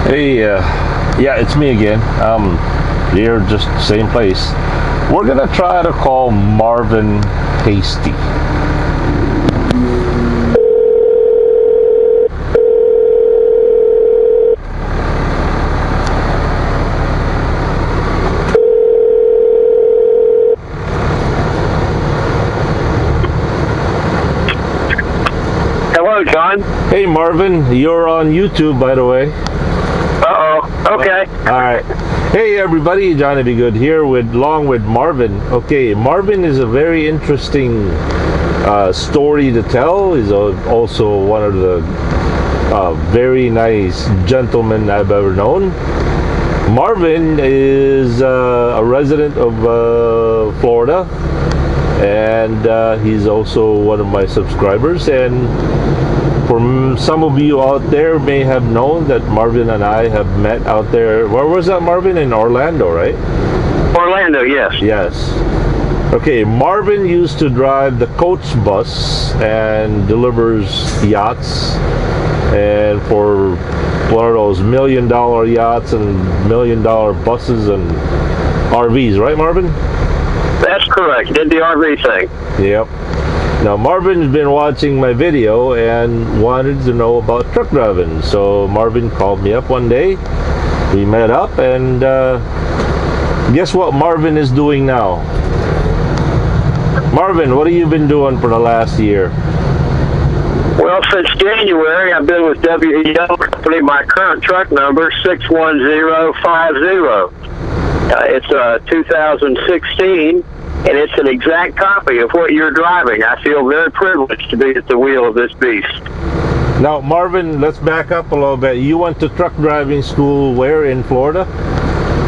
Hey, yeah, it's me again. Here, just same place. We're gonna try to call Marvin Hasty. Hello, John. Hey, Marvin, you're on YouTube, by the way. Uh-oh. Okay. All right. Hey, everybody, Johnny Be Good here along with Marvin. Okay, Marvin is a very interesting story to tell. He's also one of the very nice gentlemen I've ever known. Marvin is a resident of Florida, and he's also one of my subscribers. And for some of you out there may have known that Marvin and I have met out there. Where was that, Marvin? In Orlando, right? Orlando, yes. Yes. Okay, Marvin used to drive the coach bus and delivers yachts, and for one of those $1 million yachts and $1 million buses and RVs, right, Marvin? That's correct. Did the RV thing. Yep. Now, Marvin's been watching my video and wanted to know about truck driving. So Marvin called me up one day. We met up, and guess what Marvin is doing now? Marvin, what have you been doing for the last year? Well, since January, I've been with WEL Company. My current truck number, 61050. It's 2016. And it's an exact copy of what you're driving. I feel very privileged to be at the wheel of this beast. Now, Marvin, let's back up a little bit. You went to truck driving school where in Florida?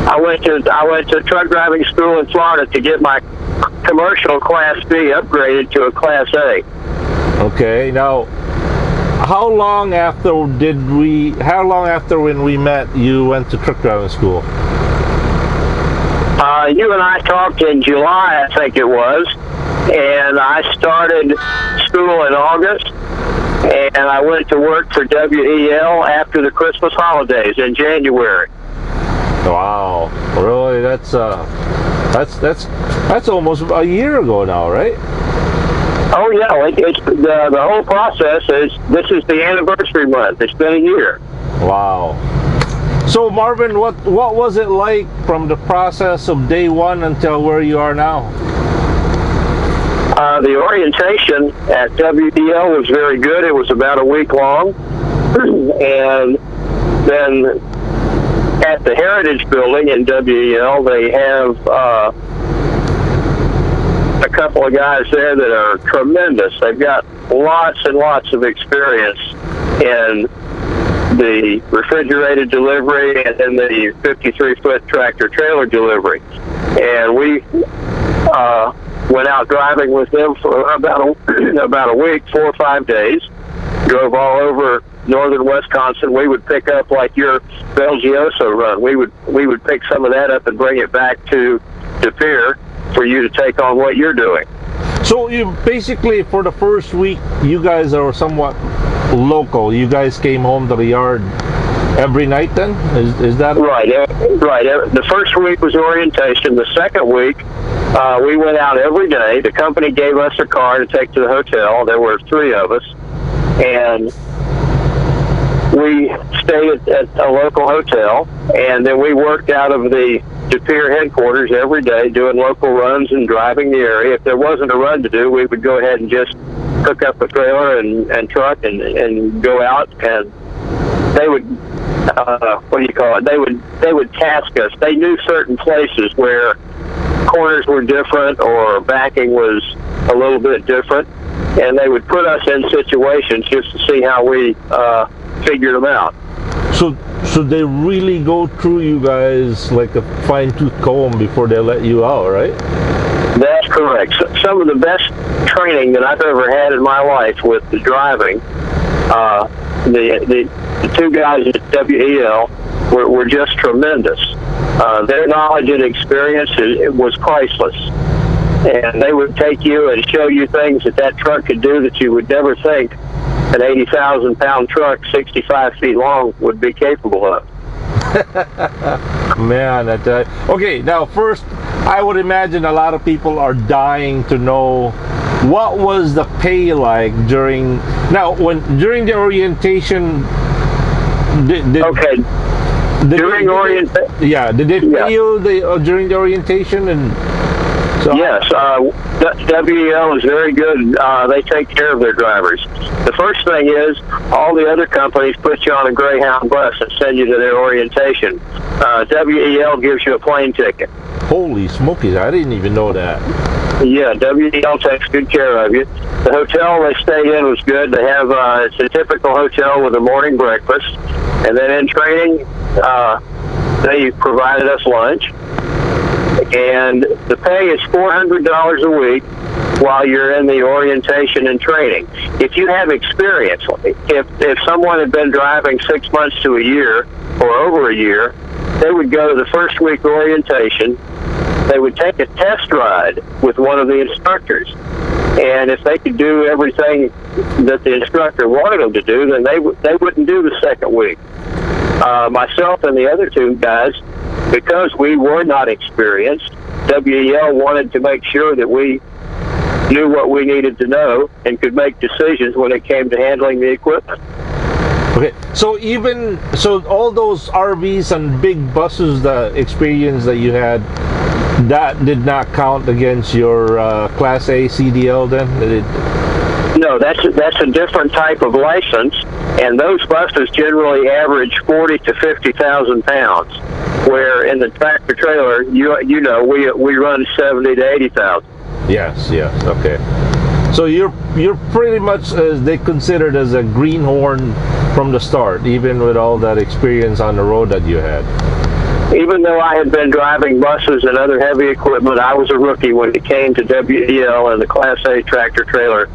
I went to truck driving school in Florida to get my commercial Class B upgraded to a Class A. Okay. Now, how long after when we met you went to truck driving school? You and I talked in July, I think it was, and I started school in August, and I went to work for WEL after the Christmas holidays in January. Wow, really? That's almost a year ago now, right? Oh yeah, it's the whole process this is the anniversary month. It's been a year. Wow. So Marvin, what was it like from the process of day one until where you are now? The orientation at WEL was very good. It was about a week long. And then at the Heritage Building in WEL, they have a couple of guys there that are tremendous. They've got lots and lots of experience in the refrigerated delivery and then the 53-foot tractor trailer delivery. And we went out driving with them for about a week, 4 or 5 days. Drove all over northern Wisconsin. We would pick up like your Belgioso run. We would pick some of that up and bring it back to De Pere for you to take on what you're doing. So you basically, for the first week, you guys are somewhat local. You guys came home to the yard every night then? Is that right? Right. The first week was orientation. The second week, we went out every day. The company gave us a car to take to the hotel. There were 3 of us, and we stayed at a local hotel, and then we worked out of the De Pere headquarters every day, doing local runs and driving the area. If there wasn't a run to do, we would go ahead and just hook up a trailer and truck and go out, and they would they would task us. They knew certain places where corners were different or backing was a little bit different, and they would put us in situations just to see how we figured them out. So they really go through you guys like a fine-tooth comb before they let you out, right? That's correct. Some of the best training that I've ever had in my life with the driving, the 2 guys at WEL were just tremendous. Their knowledge and experience it was priceless. And they would take you and show you things that truck could do that you would never think an 80,000-pound truck, 65 feet long, would be capable of. Man, okay, now first, I would imagine a lot of people are dying to know what was the pay like during the orientation. Okay. During orientation. Yeah, did they pay you during the orientation? And so yes, WEL is very good. They take care of their drivers. The first thing is, all the other companies put you on a Greyhound bus and send you to their orientation. WEL gives you a plane ticket. Holy smokies, I didn't even know that. Yeah, WEL takes good care of you. The hotel they stay in was good. They have it's a typical hotel with a morning breakfast, and then in training, they provided us lunch. And the pay is $400 a week while you're in the orientation and training. If you have experience, if someone had been driving 6 months to a year or over a year, they would go to the first week orientation. They would take a test ride with one of the instructors. And if they could do everything that the instructor wanted them to do, then they wouldn't do the second week. Myself and the other two guys, because we were not experienced, WEL wanted to make sure that we knew what we needed to know and could make decisions when it came to handling the equipment. Okay, so all those RVs and big buses, the experience that you had, that did not count against your Class A CDL then? No, that's a different type of license, and those buses generally average 40 to 50,000 pounds. Where in the tractor trailer, we run 70 to 80,000. Yes, okay. So you're pretty much they considered as a greenhorn from the start, even with all that experience on the road that you had. Even though I had been driving buses and other heavy equipment, I was a rookie when it came to WEL and the Class A tractor trailer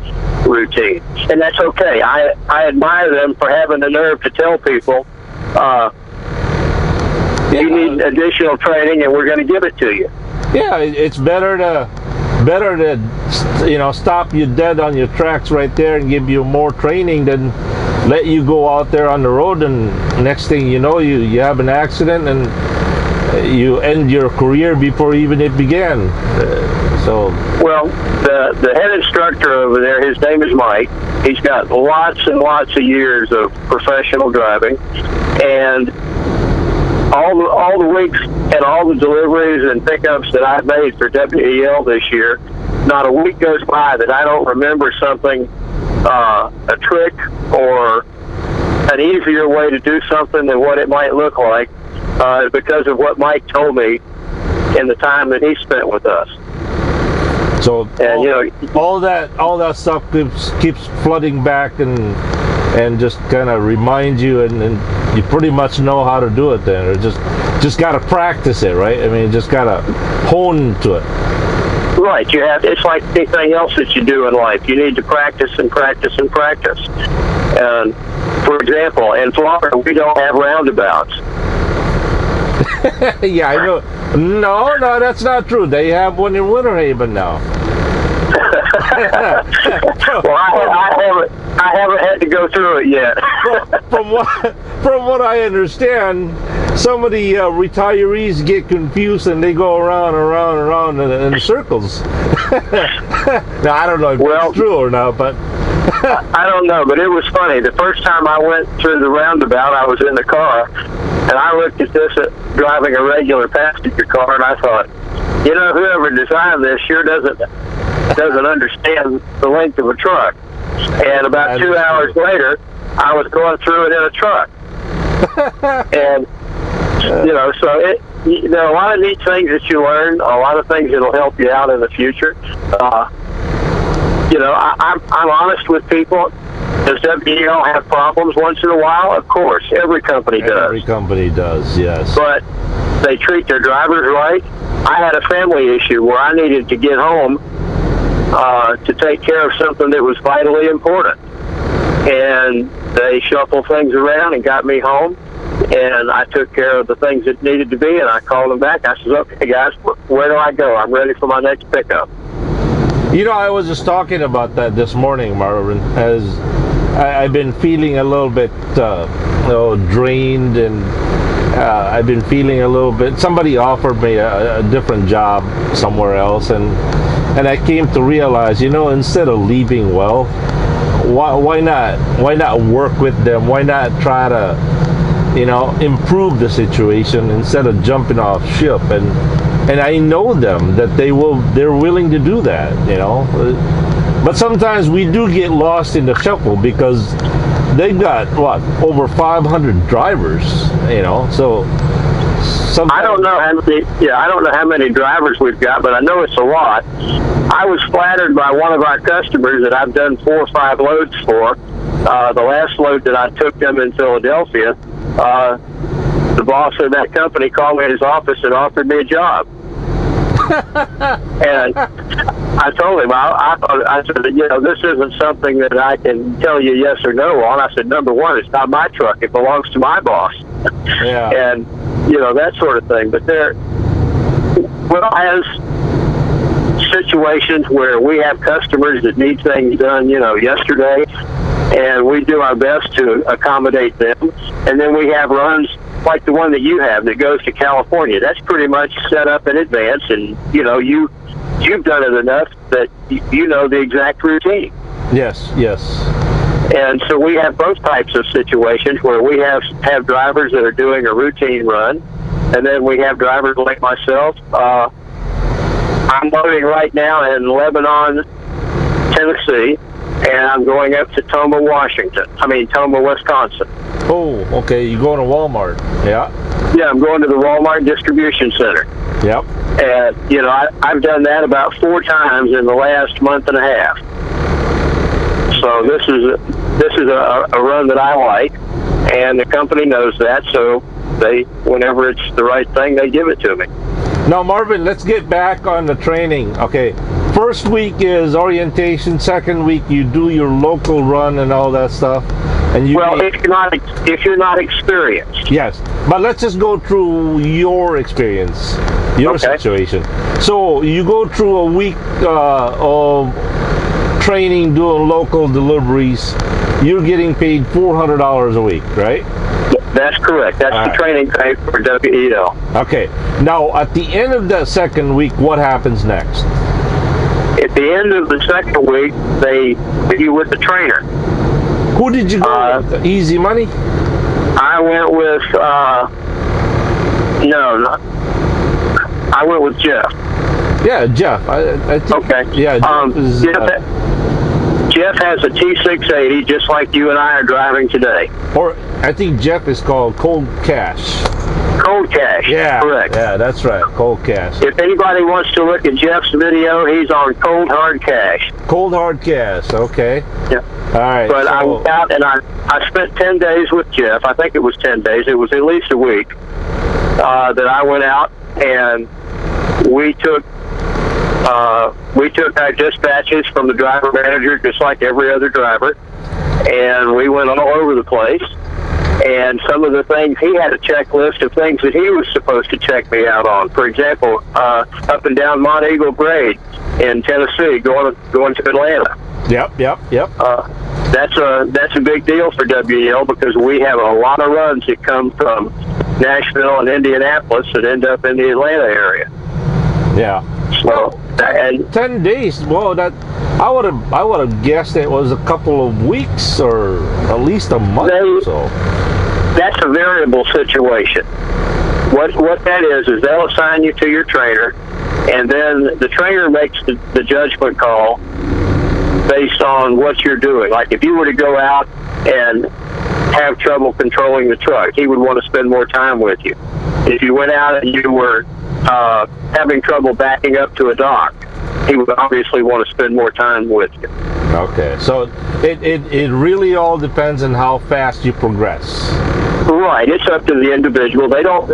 routine. And that's okay. I admire them for having the nerve to tell people, you need additional training and we're going to give it to you. Yeah, it's better to stop you dead on your tracks right there and give you more training than let you go out there on the road and next thing you know you have an accident and you end your career before even it began. Well, the head instructor over there, his name is Mike. He's got lots and lots of years of professional driving, and all the weeks and all the deliveries and pickups that I've made for WEL this year, not a week goes by that I don't remember something, a trick or an easier way to do something than what it might look like, because of what Mike told me in the time that he spent with us. So all that stuff keeps flooding back and just kind of remind you, and you pretty much know how to do it then, or just got to practice it, right? I mean, just got to hone to it. Right. It's like anything else that you do in life. You need to practice and practice and practice. And for example, in Florida, we don't have roundabouts. Yeah, I know. No, that's not true. They have one in Winter Haven now. Well, I haven't had to go through it yet. From what I understand, some of the retirees get confused and they go around in circles. Now I don't know if it's true or not, but I don't know. But it was funny. The first time I went through the roundabout, I was in the car, and I looked at this driving a regular passenger car, and I thought, whoever designed this sure doesn't understand the length of a truck. And about 2 hours later, I was going through it in a truck. And so a lot of neat things that you learn, a lot of things that'll help you out in the future. I'm honest with people. Does WEL have problems once in a while? Of course, every company does. Every company does, yes. But they treat their drivers right. I had a family issue where I needed to get home to take care of something that was vitally important. And they shuffled things around and got me home, and I took care of the things that needed to be, and I called them back. I said, okay, guys, where do I go? I'm ready for my next pickup. I was just talking about that this morning, Marvin, as I've been feeling a little bit, drained, and I've been feeling a little bit. Somebody offered me a different job somewhere else, and I came to realize, instead of leaving well, why not work with them? Why not try to, improve the situation instead of jumping off ship? And I know them that they're willing to do that, But sometimes we do get lost in the shuffle because they've got over 500 drivers, So I don't know how many. Yeah, I don't know how many drivers we've got, but I know it's a lot. I was flattered by one of our customers that I've done 4 or 5 loads for. The last load that I took them in Philadelphia, the boss of that company called me in his office and offered me a job. And I told him, I said, this isn't something that I can tell you yes or no on. I said, number one, it's not my truck. It belongs to my boss. Yeah. And, that sort of thing. But as situations where we have customers that need things done, yesterday, and we do our best to accommodate them. And then we have runs like the one that you have that goes to California. That's pretty much set up in advance, and you've done it enough that you know the exact routine. Yes. And so we have both types of situations where we have drivers that are doing a routine run, and then we have drivers like myself. I'm loading right now in Lebanon, Tennessee, and I'm going up to Toma, Wisconsin. Oh, okay. You're going to Walmart. Yeah. Yeah, I'm going to the Walmart distribution center. Yep. And, I've done that about 4 times in the last month and a half. So this is a run that I like, and the company knows that, so whenever it's the right thing, they give it to me. Now, Marvin, let's get back on the training. Okay. First week is orientation. Second week, you do your local run and all that stuff. And if you're not experienced. Yes, but let's just go through your experience, your situation. So you go through a week of training doing local deliveries. You're getting paid $400 a week, right? That's correct. That's the training pay for WEL. Okay. Now, at the end of that second week, what happens next? At the end of the second week, they put you with the trainer. Who did you go with? Easy Money? I went with, I went with Jeff. Yeah, Jeff. I think, okay. Yeah, Jeff has a T680, just like you and I are driving today. Or I think Jeff is called Cold Cash. Cold Cash. Yeah, correct. Yeah, that's right. Cold Cash. If anybody wants to look at Jeff's video, he's on Cold Hard Cash. Cold Hard Cash. Okay. Yeah. All right. But I went out and I spent 10 days with Jeff. I think it was 10 days. It was at least a week that I went out, and we took our dispatches from the driver manager, just like every other driver, and we went all over the place. And some of the things, he had a checklist of things that he was supposed to check me out on. For example, up and down Mont Eagle grade in Tennessee, going to Atlanta. Yep. That's a big deal for WEL because we have a lot of runs that come from Nashville and Indianapolis that end up in the Atlanta area. Yeah. So, and 10 days. Well, that I would have guessed it was a couple of weeks or at least a month or so. That's a variable situation. What that is they'll assign you to your trainer, and then the trainer makes the judgment call based on what you're doing. Like if you were to go out and have trouble controlling the truck, he would want to spend more time with you. If you went out and you were having trouble backing up to a dock, he would obviously want to spend more time with you. Okay, so it really all depends on how fast you progress. Right, it's up to the individual. They don't.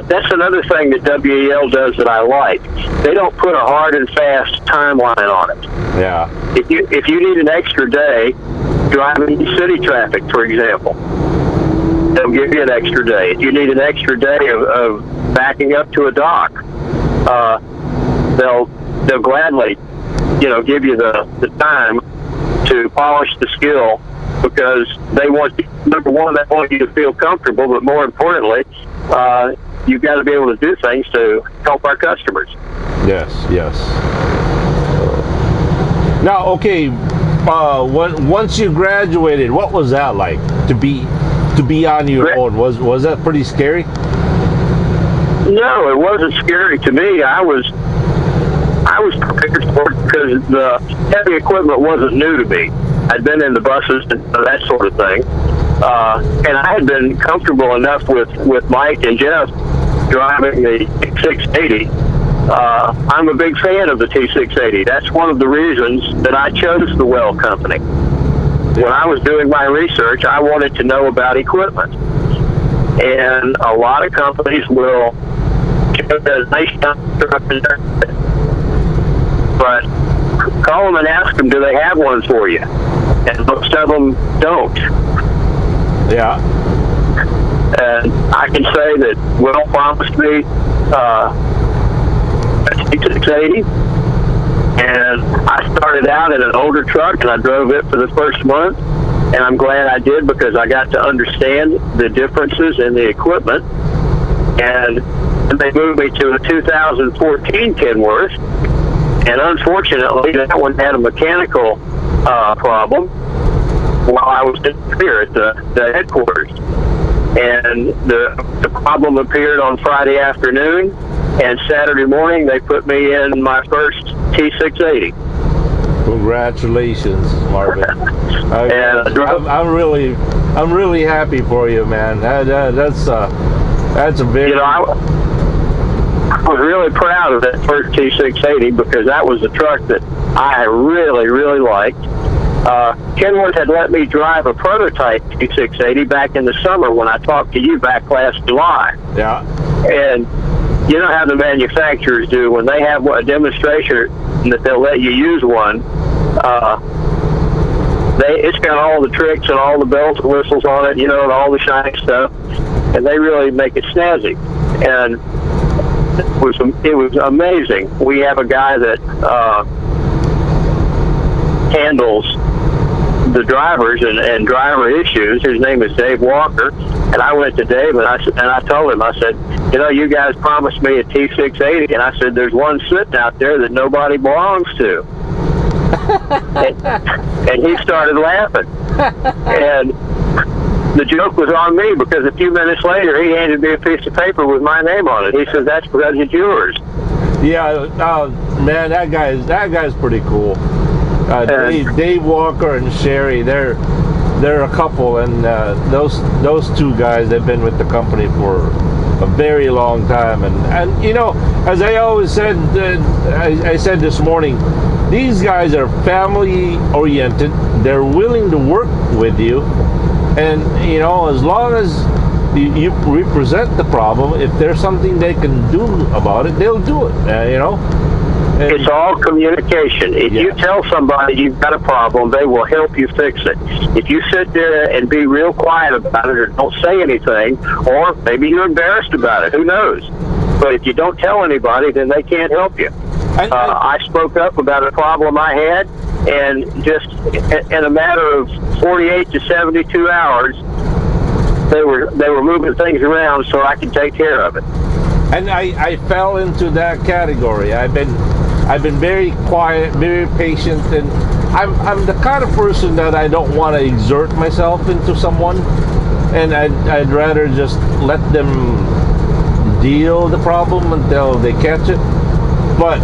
That's another thing that WEL does that I like. They don't put a hard and fast timeline on it. Yeah. If you need an extra day driving city traffic, for example, they'll give you an extra day. If you need an extra day of backing up to a dock, they'll gladly, give you the time to polish the skill because they want, number one, they want you to feel comfortable, but more importantly, you've got to be able to do things to help our customers. Yes, yes. Now, okay, once you graduated, what was that like to be on your own? Was that pretty scary? No, it wasn't scary to me. I was prepared for it because the heavy equipment wasn't new to me. I'd been in the buses and that sort of thing, and I had been comfortable enough with Mike and Jeff driving the T680. I'm a big fan of the T680. That's one of the reasons that I chose the Well Company. When I was doing my research, I wanted to know about equipment. And a lot of companies will give a nice truck, but call them and ask them, do they have one for you? And most of them don't. Yeah. And I can say that Will promised me a T680, and I started out in an older truck, and I drove it for the first month, and I'm glad I did because I got to understand the differences in the equipment. And they moved me to a 2014 Kenworth, and unfortunately that one had a mechanical problem while I was here at the headquarters. And the problem appeared on Friday afternoon, and Saturday morning they put me in my first T680. Congratulations, Marvin. I'm really happy for you, man. That's a very. You know, I was really proud of that first T680 because that was a truck that I really, really liked. Kenworth had let me drive a prototype T680 back in the summer when I talked to you back last July. Yeah. And you know how the manufacturers do when they have a demonstration that they'll let you use one. It's got all the tricks and all the bells and whistles on it, you know, and all the shiny stuff, and they really make it snazzy. And it was amazing. We have a guy that handles the drivers and driver issues. His name is Dave Walker, and I went to Dave and I told him, I said, you know, you guys promised me a T680, and I said, there's one sitting out there that nobody belongs to. and he started laughing, and the joke was on me because a few minutes later he handed me a piece of paper with my name on it. He said, that's because it's yours. Yeah, man, that guy's pretty cool. Dave Walker and Sherry, they're a couple, and those two guys, they've been with the company for a very long time, and you know, as I always said, I said this morning, these guys are family oriented. They're willing to work with you, and you know, as long as you represent the problem, if there's something they can do about it, they'll do it. You know. It's all communication. If you tell somebody you've got a problem, they will help you fix it. If you sit there and be real quiet about it or don't say anything, or maybe you're embarrassed about it, who knows? But if you don't tell anybody, then they can't help you. I spoke up about a problem I had, and just in a matter of 48 to 72 hours, they were moving things around so I could take care of it. And I fell into that category. I've been very quiet, very patient, and I'm the kind of person that I don't want to exert myself into someone, and I'd rather just let them deal with the problem until they catch it. But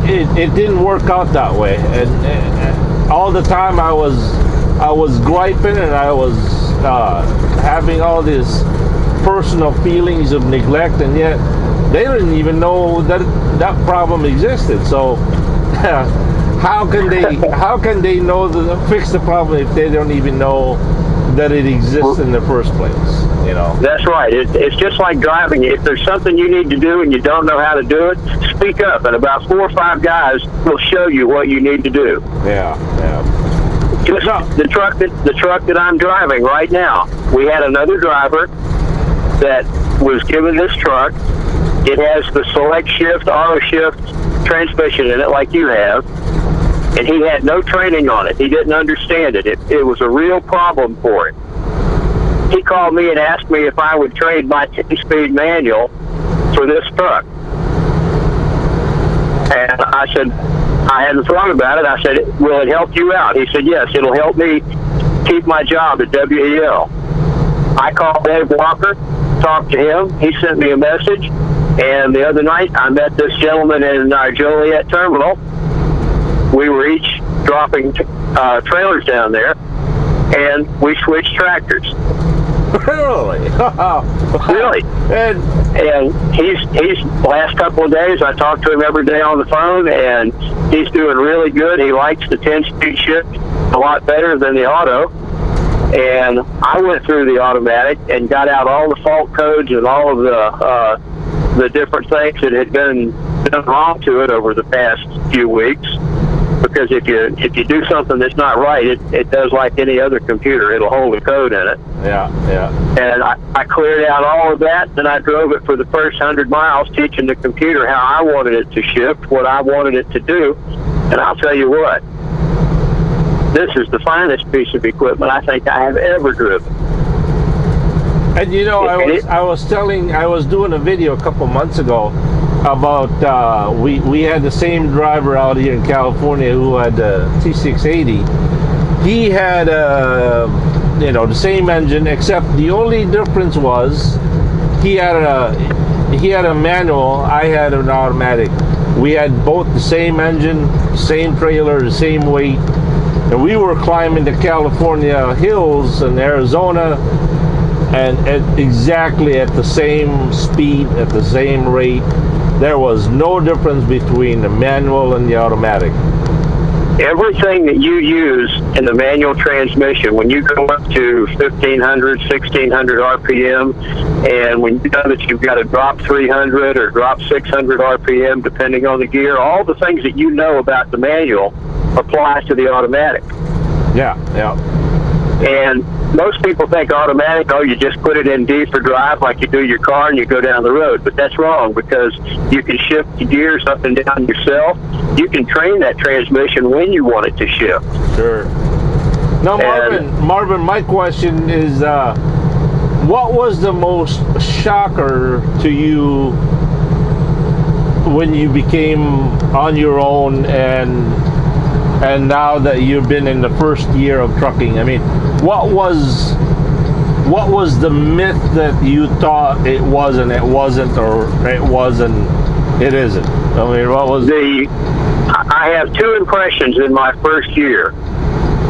it didn't work out that way, and all the time I was griping, and I was having all this personal feelings of neglect, and yet they didn't even know that problem existed. So how can they know to fix the problem if they don't even know that it exists in the first place? You know. That's right. It's just like driving. If there's something you need to do and you don't know how to do it, speak up, and about 4 or 5 guys will show you what you need to do. Yeah. Just the truck that I'm driving right now, we had another driver that was given this truck. It has the select shift, auto shift transmission in it like you have. and he had no training on it. He didn't understand it. It was a real problem for him. He called me and asked me if I would trade my 10-speed manual for this truck. And I said, I hadn't thought about it. I said, will it help you out? He said, yes, it'll help me keep my job at WEL. I called Dave Walker, talked to him. He sent me a message. And the other night, I met this gentleman in our Joliet terminal. We were each dropping trailers down there, and we switched tractors. Really? Really. And he's last couple of days, I talked to him every day on the phone, and he's doing really good. He likes the 10-speed shift a lot better than the auto. And I went through the automatic and got out all the fault codes and all of the different things that had been done wrong to it over the past few weeks. Because if you do something that's not right, it does like any other computer. It'll hold a code in it. Yeah. And I cleared out all of that, and I drove it for the first 100 miles, teaching the computer how I wanted it to shift, what I wanted it to do. And I'll tell you what, this is the finest piece of equipment I think I have ever driven. And you know, I was doing a video a couple months ago about we had the same driver out here in California who had a T680. He had the same engine, except the only difference was he had a manual, I had an automatic. We had both the same engine, same trailer, the same weight, and we were climbing the California hills in Arizona, and exactly at the same speed, at the same rate. There was no difference between the manual and the automatic. Everything that you use in the manual transmission, when you go up to 1,500, 1,600 RPM, and when you know that you've got to drop 300 or drop 600 RPM, depending on the gear, all the things that you know about the manual applies to the automatic. Yeah. And most people think automatic, you just put it in D for drive like you do your car and you go down the road. But that's wrong, because you can shift the gears up and down yourself. You can train that transmission when you want it to shift. Sure. Now, Marvin, my question is, what was the most shocker to you when you became on your own and now that you've been in the first year of trucking? I mean, what was the myth that you thought it was and it wasn't, or it was and it isn't? I mean, what was I have two impressions in my first year.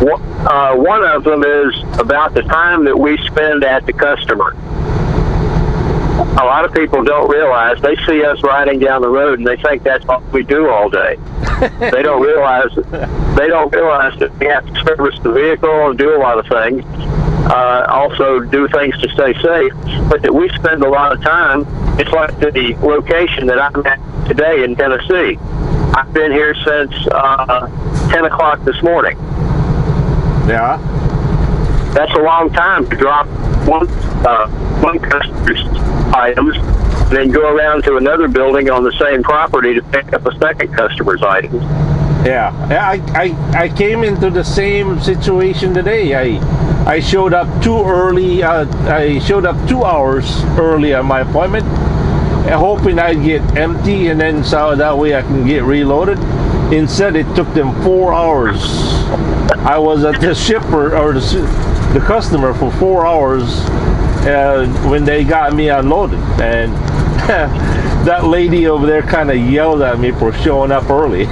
One of them is about the time that we spend at the customer. A lot of people don't realize, they see us riding down the road and they think that's what we do all day. They don't realize that we have to service the vehicle and do a lot of things. Also do things to stay safe, but that we spend a lot of time. It's like the location that I'm at today in Tennessee. I've been here since 10 o'clock this morning. Yeah. That's a long time to drop one customer's items, and then go around to another building on the same property to pick up a second customer's items. Yeah, I came into the same situation today. I showed up too early. I showed up 2 hours early on my appointment, hoping I'd get empty, and then so that way I can get reloaded. Instead, it took them 4 hours. I was at the shipper or the customer for 4 hours when they got me unloaded, and that lady over there kind of yelled at me for showing up early.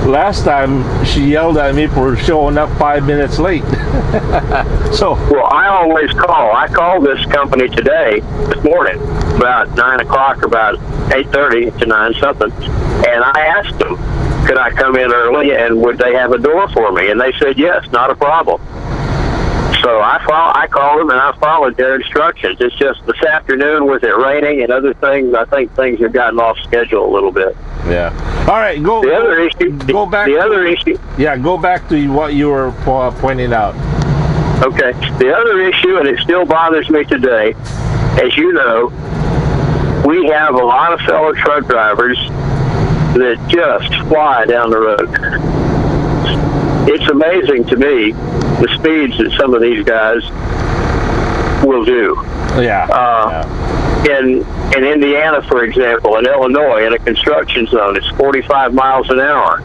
Last time she yelled at me for showing up 5 minutes late. Well, I always call. I called this company this morning, about 9 o'clock, or about 8:30 to 9 something, and I asked them, could I come in early and would they have a door for me? And they said yes, not a problem. So I called them and I followed their instructions. It's just this afternoon, with it raining and other things, I think things have gotten off schedule a little bit. Yeah. All right. Go back to what you were pointing out. Okay. The other issue, and it still bothers me today, as you know, we have a lot of fellow truck drivers that just fly down the road. it's amazing to me the speeds that some of these guys will do. Yeah. In Indiana, for example, in Illinois, in a construction zone, it's 45 miles an hour.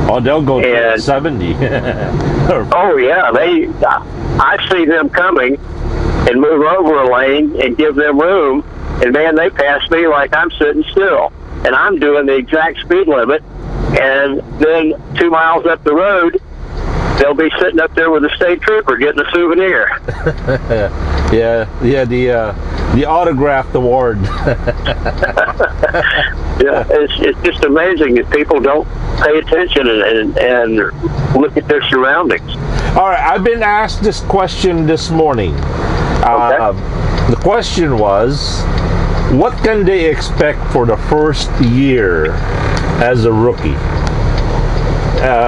Oh, they'll go to 70. Oh yeah, I see them coming and move over a lane and give them room, and man, they pass me like I'm sitting still, and I'm doing the exact speed limit, and then 2 miles up the road, they'll be sitting up there with a state trooper getting a souvenir. yeah, the autographed award. Yeah, it's just amazing that people don't pay attention and look at their surroundings. All right, I've been asked this question this morning. Okay. The question was, what can they expect for the first year as a rookie,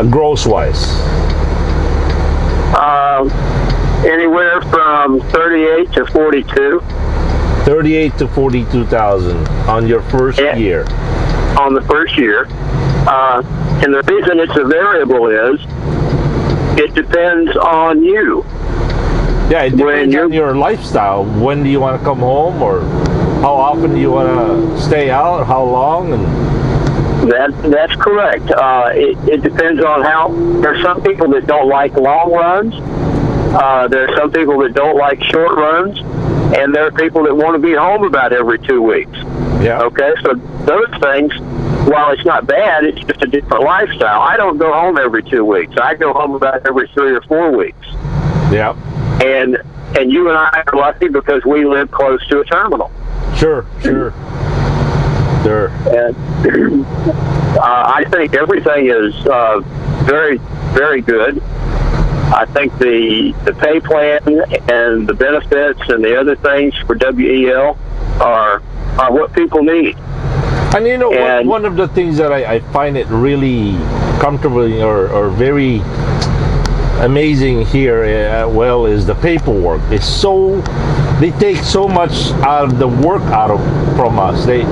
gross-wise? Anywhere from 38 to 42. 38 to 42,000 on your first year. On the first year. And the reason it's a variable is it depends on you. Yeah, it depends on your lifestyle. When do you want to come home, or how often do you want to stay out, how long? And that's correct. It depends on how. There's some people that don't like long runs. There are some people that don't like short runs, and there are people that want to be home about every 2 weeks. Yeah. Okay, so those things, while it's not bad, it's just a different lifestyle. I don't go home every 2 weeks. I go home about every 3 or 4 weeks. Yeah. And you and I are lucky because we live close to a terminal. Sure. And I think everything is very, very good. I think the pay plan and the benefits and the other things for WEL are what people need. And you know, one of the things that I find it really comfortable or very amazing here is the paperwork. They take so much out of the work from us. They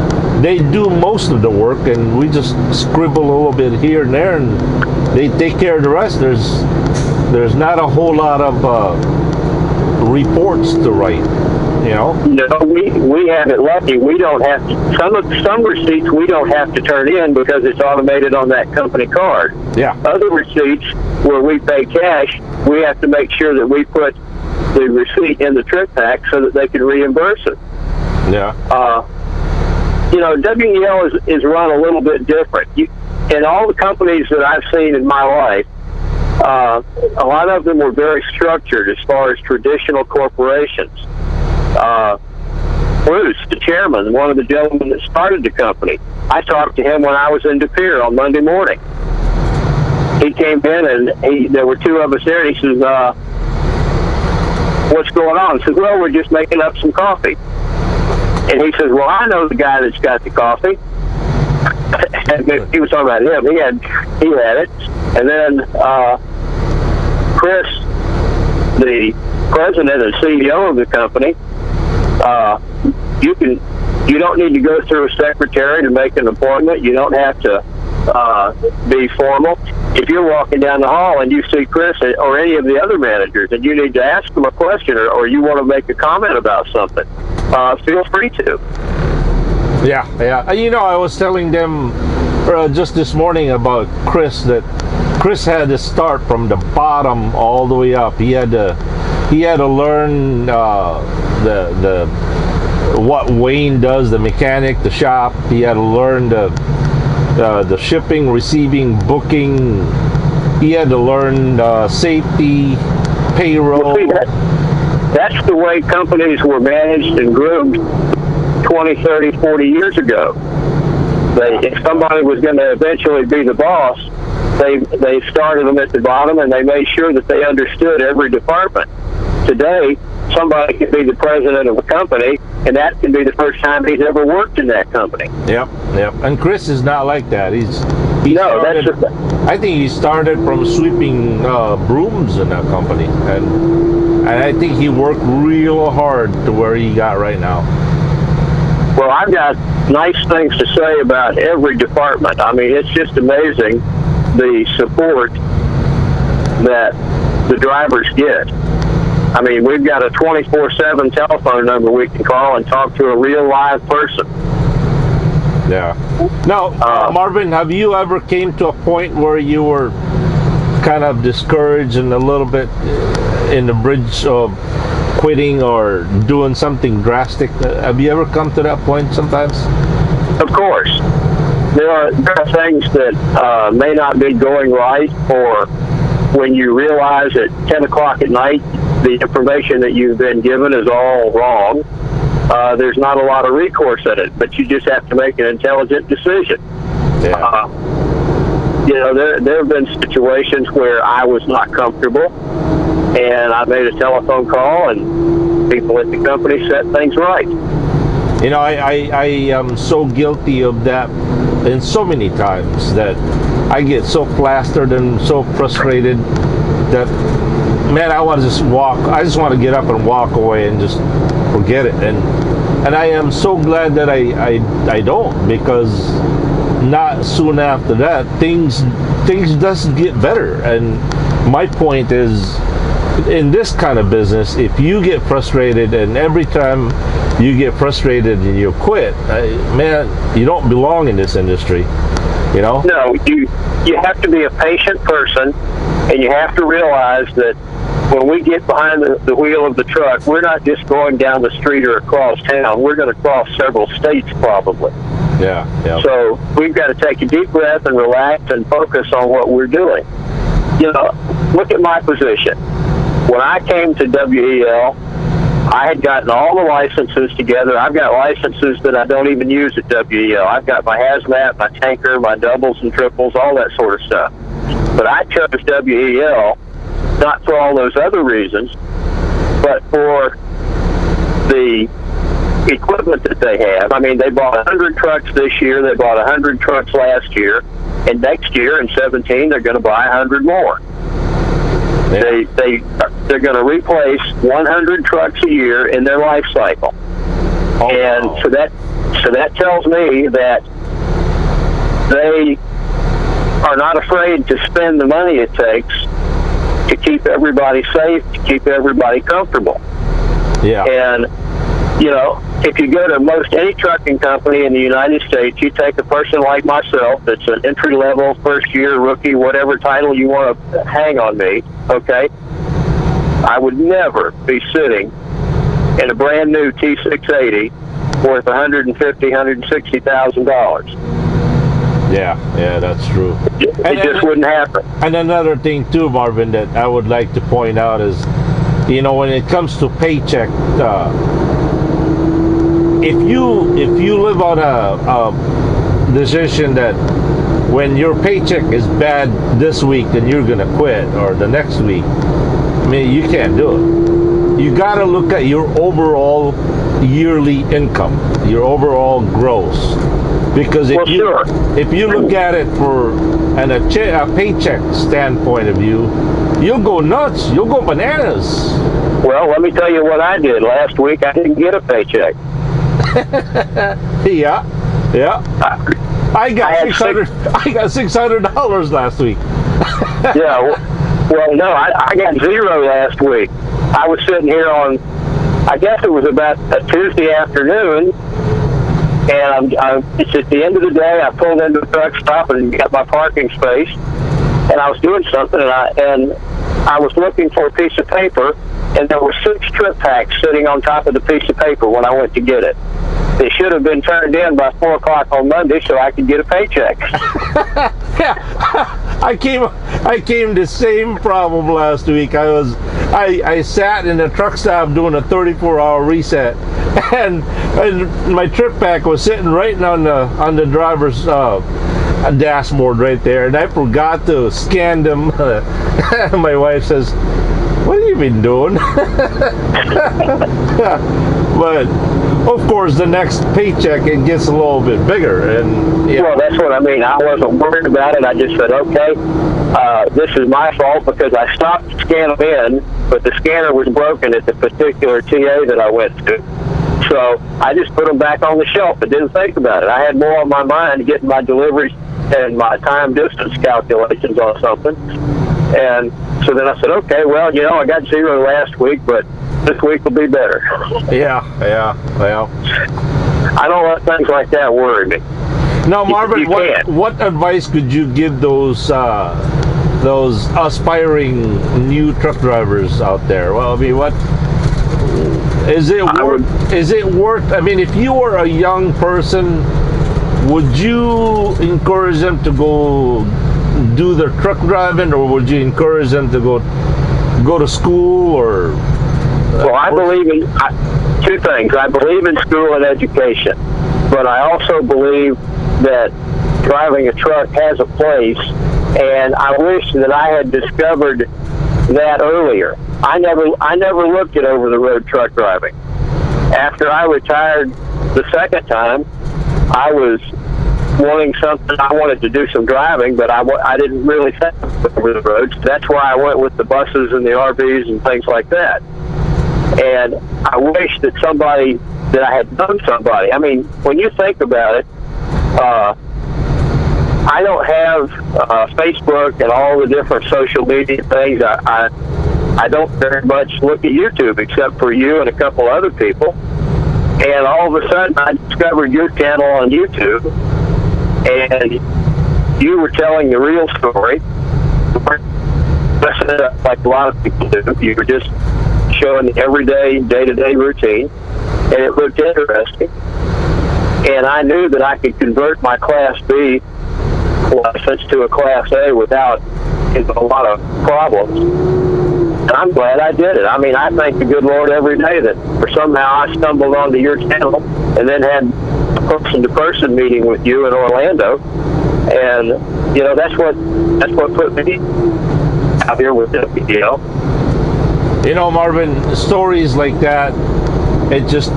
do most of the work, and we just scribble a little bit here and there, and they take care of the rest. There's not a whole lot of reports to write, you know. No, we have it lucky. We don't have to, some receipts we don't have to turn in because it's automated on that company card. Yeah. Other receipts where we pay cash, we have to make sure that we put the receipt in the trip pack so that they can reimburse it. Yeah. You know, WEL is run a little bit different. In all the companies that I've seen in my life, a lot of them were very structured as far as traditional corporations. Bruce, the chairman, one of the gentlemen that started the company, I talked to him when I was in De Pere on Monday morning. He came in and there were two of us there, and he says, what's going on? I said, well, we're just making up some coffee. And he says, well, I know the guy that's got the coffee. And he was talking about him. He had it. And then Chris, the president and CEO of the company, you don't need to go through a secretary to make an appointment. You don't have to be formal. If you're walking down the hall and you see Chris or any of the other managers and you need to ask them a question or you want to make a comment about something, feel free to. Yeah. You know, I was telling them just this morning about Chris, that Chris had to start from the bottom all the way up. He had to learn the what Wayne does, the mechanic, the shop. He had to learn the shipping, receiving, booking. He had to learn safety, payroll. Well, see, that's the way companies were managed and groomed 20, 30, 40 years ago. If somebody was going to eventually be the boss, they started them at the bottom and they made sure that they understood every department. Today, somebody could be the president of a company, and that can be the first time he's ever worked in that company. Yep. And Chris is not like that. I think he started from sweeping brooms in that company, and I think he worked real hard to where he got right now. Well, I've got nice things to say about every department. I mean, it's just amazing the support that the drivers get. I mean, we've got a 24/7 telephone number we can call and talk to a real live person. Yeah. Now, Marvin, have you ever came to a point where you were kind of discouraged and a little bit in the bridge of quitting or doing something drastic? Have you ever come to that point sometimes? Of course. There are things that may not be going right, or when you realize at 10 o'clock at night the information that you've been given is all wrong. There's not a lot of recourse in it, but you just have to make an intelligent decision. Yeah. You know, there have been situations where I was not comfortable, and I made a telephone call, and people at the company set things right. You know, I am so guilty of that in so many times that I get so flustered and so frustrated that, man, I want to just walk. I just want to get up and walk away and just forget it. And I am so glad that I don't, because not soon after that things does get better. And my point is, in this kind of business, if you get frustrated, and every time you get frustrated and you quit, man, you don't belong in this industry. You know? No, you have to be a patient person, and you have to realize that when we get behind the wheel of the truck, we're not just going down the street or across town. We're going to cross several states probably. Yeah. So we've got to take a deep breath and relax and focus on what we're doing. You know, look at my position. When I came to WEL, I had gotten all the licenses together. I've got licenses that I don't even use at WEL. I've got my hazmat, my tanker, my doubles and triples, all that sort of stuff. But I chose WEL not for all those other reasons, but for the equipment that they have. I mean, they bought 100 trucks this year. They bought 100 trucks last year. And next year, in 17, they're going to buy 100 more. Yeah. They're going to replace 100 trucks a year in their life cycle. Oh, and wow. so that tells me that they are not afraid to spend the money it takes to keep everybody safe, to keep everybody comfortable. Yeah. And, you know, if you go to most any trucking company in the United States, you take a person like myself that's an entry-level, first-year, rookie, whatever title you want to hang on me, okay? I would never be sitting in a brand-new T680 worth $150,000, $160,000. Yeah, that's true. It just wouldn't happen. And another thing too, Marvin, that I would like to point out is, you know, when it comes to paycheck, if you live on a decision that when your paycheck is bad this week, then you're gonna quit, or the next week, I mean, you can't do it. You gotta look at your overall yearly income, your overall gross. Because if you look at it for a paycheck standpoint of view, you'll go nuts. You'll go bananas. Well, let me tell you what I did last week. I didn't get a paycheck. Yeah. I got $600 last week. Yeah. Well, no, I got zero last week. I was sitting here on, I guess it was about a Tuesday afternoon. And it's at the end of the day. I pulled into the truck stop and got my parking space, and I was doing something, and I was looking for a piece of paper, and there were 6 trip packs sitting on top of the piece of paper when I went to get it. They should have been turned in by 4 o'clock on Monday so I could get a paycheck. Yeah, I came the same problem last week. I sat in the truck stop doing a 34-hour reset, and my trip pack was sitting right on the driver's dashboard right there, and I forgot to scan them. My wife says, "What have you been doing?" But of course, the next paycheck, it gets a little bit bigger, and yeah. Well, that's what I mean. I wasn't worried about it. I just said, okay, this is my fault because I stopped to scan them in, but the scanner was broken at the particular TA that I went to. So I just put them back on the shelf and didn't think about it. I had more on my mind getting my deliveries and my time distance calculations on something. And so then I said, okay, well, I got 0 last week, but this week will be better. Yeah. Well, I don't let things like that worry me. now, Marvin, You what advice could you give those aspiring new truck drivers out there? Well, I mean, what is it worth? Is it worth? I mean, if you were a young person, would you encourage them to go do their truck driving, or would you encourage them to go to school? Or well, I believe in two things. I believe in school and education, but I also believe that driving a truck has a place, and I wish that I had discovered that earlier. I never looked at over-the-road truck driving. After I retired the second time, I was wanting something. I wanted to do some driving, but I didn't really think over the roads. That's why I went with the buses and the RVs and things like that. And I wish that I had known somebody. I mean, when you think about it, I don't have Facebook and all the different social media things. I don't very much look at YouTube except for you and a couple other people. And all of a sudden, I discovered your channel on YouTube, and you were telling the real story. Like a lot of people do. You were just showing the everyday, day-to-day routine, and it looked interesting. And I knew that I could convert my Class B license to a Class A without a lot of problems. And I'm glad I did it. I mean, I thank the good Lord every day that somehow I stumbled onto your channel and then had a person-to-person meeting with you in Orlando. And, that's what put me out here with it, Marvin, stories like that, it just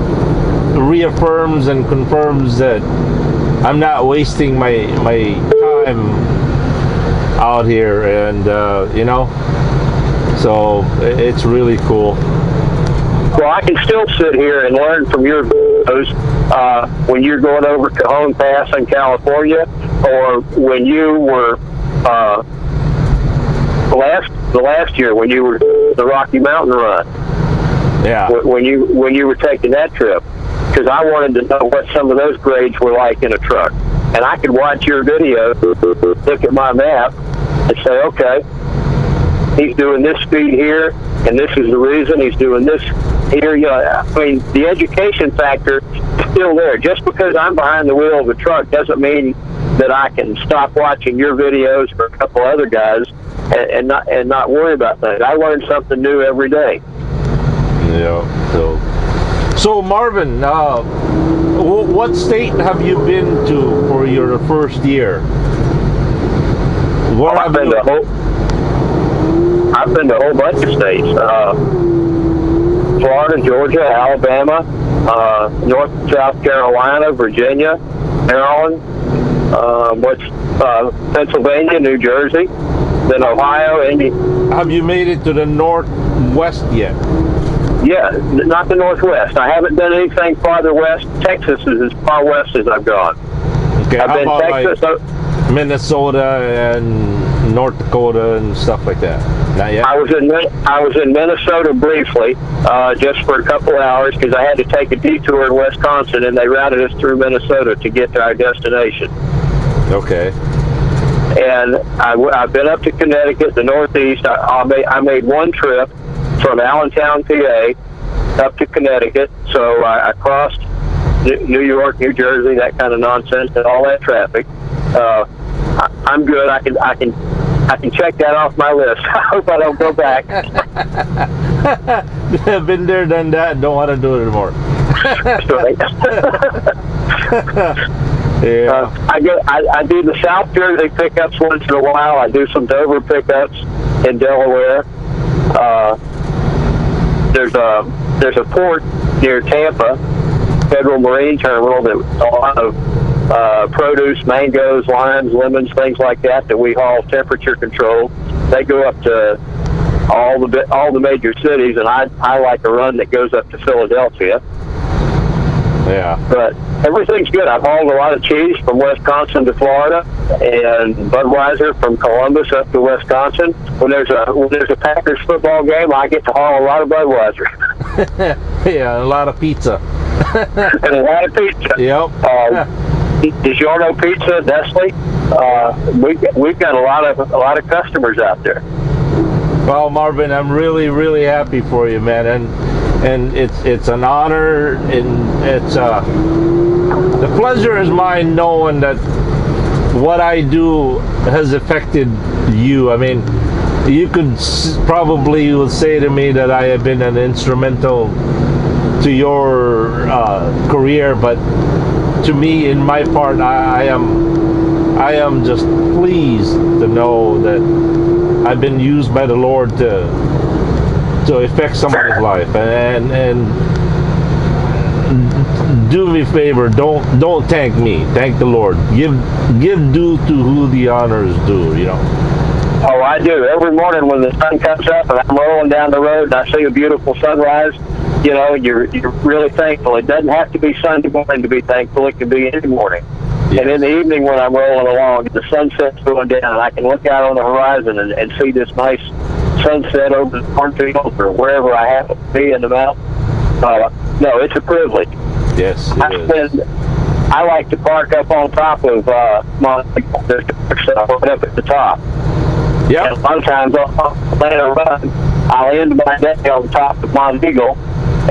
reaffirms and confirms that I'm not wasting my time out here, and so it's really cool. Well, I can still sit here and learn from your videos when you're going over Cajon Pass in California, or when you were the last year when you were the Rocky Mountain Run. Yeah. When you were taking that trip, because I wanted to know what some of those grades were like in a truck, and I could watch your video, look at my map, and say, okay, he's doing this speed here, and this is the reason he's doing this here. I mean, the education factor is still there. Just because I'm behind the wheel of a truck doesn't mean that I can stop watching your videos for a couple other guys and not worry about things. I learn something new every day. Yeah. So Marvin, what state have you been to for your first year? I've been to a whole bunch of states. Florida, Georgia, Alabama, North and South Carolina, Virginia, Maryland, Pennsylvania, New Jersey, then Ohio, Indy. Have you made it to the Northwest yet? Yeah, not the Northwest. I haven't done anything farther west. Texas is as far west as I've gone. Okay, I've been Texas, like Minnesota and North Dakota and stuff like that? Not yet? I was in Minnesota briefly, just for a couple hours, because I had to take a detour in Wisconsin, and they routed us through Minnesota to get to our destination. Okay. And I've been up to Connecticut, the Northeast. I made one trip from Allentown, PA, up to Connecticut. So I crossed New York, New Jersey, that kind of nonsense, and all that traffic. I'm good. I can check that off my list. I hope I don't go back. Been there, done that. Don't want to do it anymore. That's right. Yeah. I do the South Jersey pickups once in a while. I do some Dover pickups in Delaware. There's a port near Tampa, Federal Marine Terminal, that a lot of produce, mangoes, limes, lemons, things like that we haul temperature controlled. They go up to all the major cities, and I like a run that goes up to Philadelphia. Yeah. But everything's good. I've hauled a lot of cheese from Wisconsin to Florida. and Budweiser from Columbus up to Wisconsin. When there's a Packers football game, I get to haul a lot of Budweiser. Yeah, a lot of pizza. And a lot of pizza. Yep. DiGiorno Pizza, Nestle. We've got a lot of customers out there. Well, Marvin, I'm really, really happy for you, man, and it's an honor, and it's the pleasure is mine knowing that what I do has affected you. I mean, you could probably would say to me that I have been an instrumental to your career, but to me, in my part, I am just pleased to know that I've been used by the Lord to affect somebody's life. And do me a favor, don't thank me, thank the Lord. Give due to who the honor is due, you know. Oh, I do. Every morning when the sun comes up and I'm rolling down the road and I see a beautiful sunrise, you know, you're really thankful. It doesn't have to be Sunday morning to be thankful. It can be any morning. Yes. And in the evening when I'm rolling along, the sunset's going down, and I can look out on the horizon and see this nice sunset over the cornfields or wherever I happen to be in the mountains. No, it's a privilege. Yes, I like to park up on top of there's right up at the top. Yeah. And a lot of times I'll land a run. I'll end my day on top of Mount Eagle,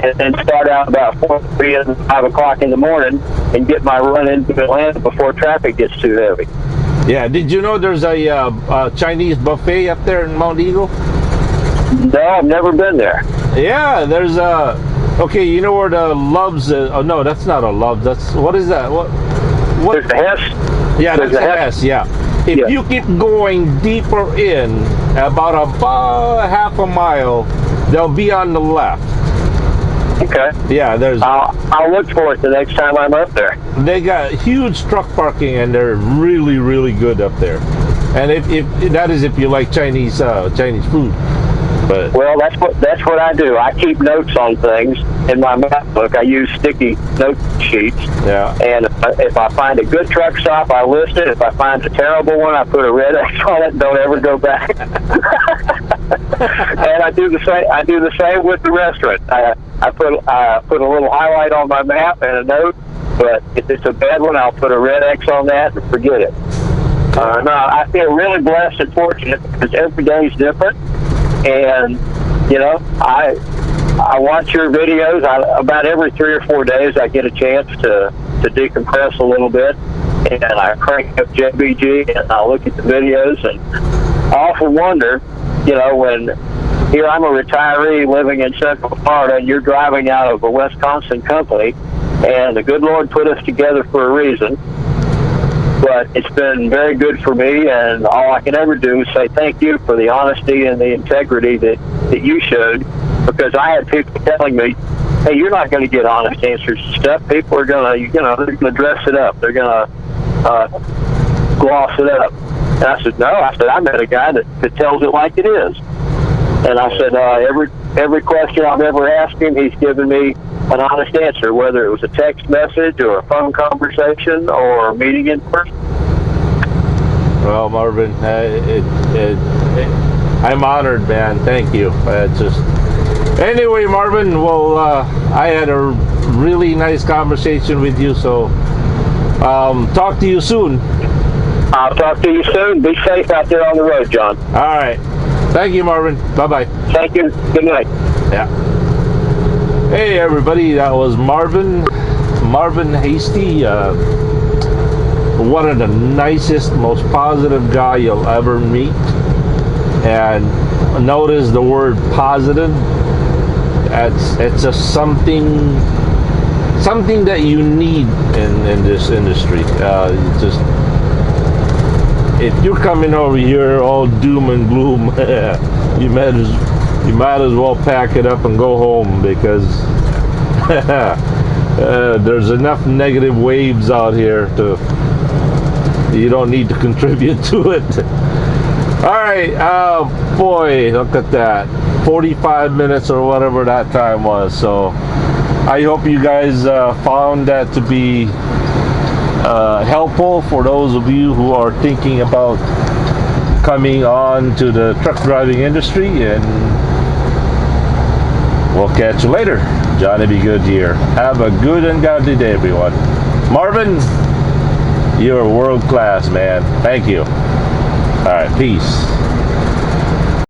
and then start out about 4, 3, and 5 o'clock in the morning and get my run into Atlanta before traffic gets too heavy. Yeah. Did you know there's a Chinese buffet up there in Mount Eagle? No, I've never been there. Yeah, there's a. Okay, you know where the Loves? Oh no, that's not a Loves. That's what is that? What? There's the Hess. Yeah, there's the Hess. Yeah. If you keep going deeper in, about half a mile, they'll be on the left. Okay. Yeah, there's. I'll look for it the next time I'm up there. They got huge truck parking, and they're really, really good up there. And if that is if you like Chinese food. But well, that's what I do. I keep notes on things in my map book. I use sticky note sheets. Yeah. And if I find a good truck stop, I list it. If I find a terrible one, I put a red X on it and don't ever go back. And I do the same. I do the same with the restaurant. I put a little highlight on my map and a note. But if it's a bad one, I'll put a red X on that and forget it. No, I feel really blessed and fortunate because every day is different. And, you know, I watch your videos. About every 3 or 4 days I get a chance to decompress a little bit. And I crank up JBG and I look at the videos. And I often wonder, you know, when here I'm a retiree living in Central Florida and you're driving out of a Wisconsin company, and the good Lord put us together for a reason. But it's been very good for me, and all I can ever do is say thank you for the honesty and the integrity that you showed, because I had people telling me, hey, you're not going to get honest answers to stuff. People are going to, they're going to dress it up. They're going to gloss it up. And I said, no. I said, I met a guy that tells it like it is. And I said, every question I've ever asked him, he's given me an honest answer, whether it was a text message or a phone conversation or a meeting in person. Well, Marvin, I'm honored, man. Thank you. Anyway, Marvin. Well, I had a really nice conversation with you. So, talk to you soon. I'll talk to you soon. Be safe out there on the road, John. All right. Thank you, Marvin. Bye-bye. Thank you. Good night. Yeah. Hey, everybody. That was Marvin Hasty. One of the nicest, most positive guy you'll ever meet. And notice the word positive. It's just something that you need in this industry. Just if you're coming over here all doom and gloom, you might as well pack it up and go home, because there's enough negative waves out here you don't need to contribute to it. All right, boy, look at that, 45 minutes or whatever that time was. So I hope you guys found that to be helpful for those of you who are thinking about coming on to the truck driving industry, and we'll catch you later. Johnny Be Good here. Have a good and godly day, everyone. Marvin, you're world class, man. Thank you. All right, peace.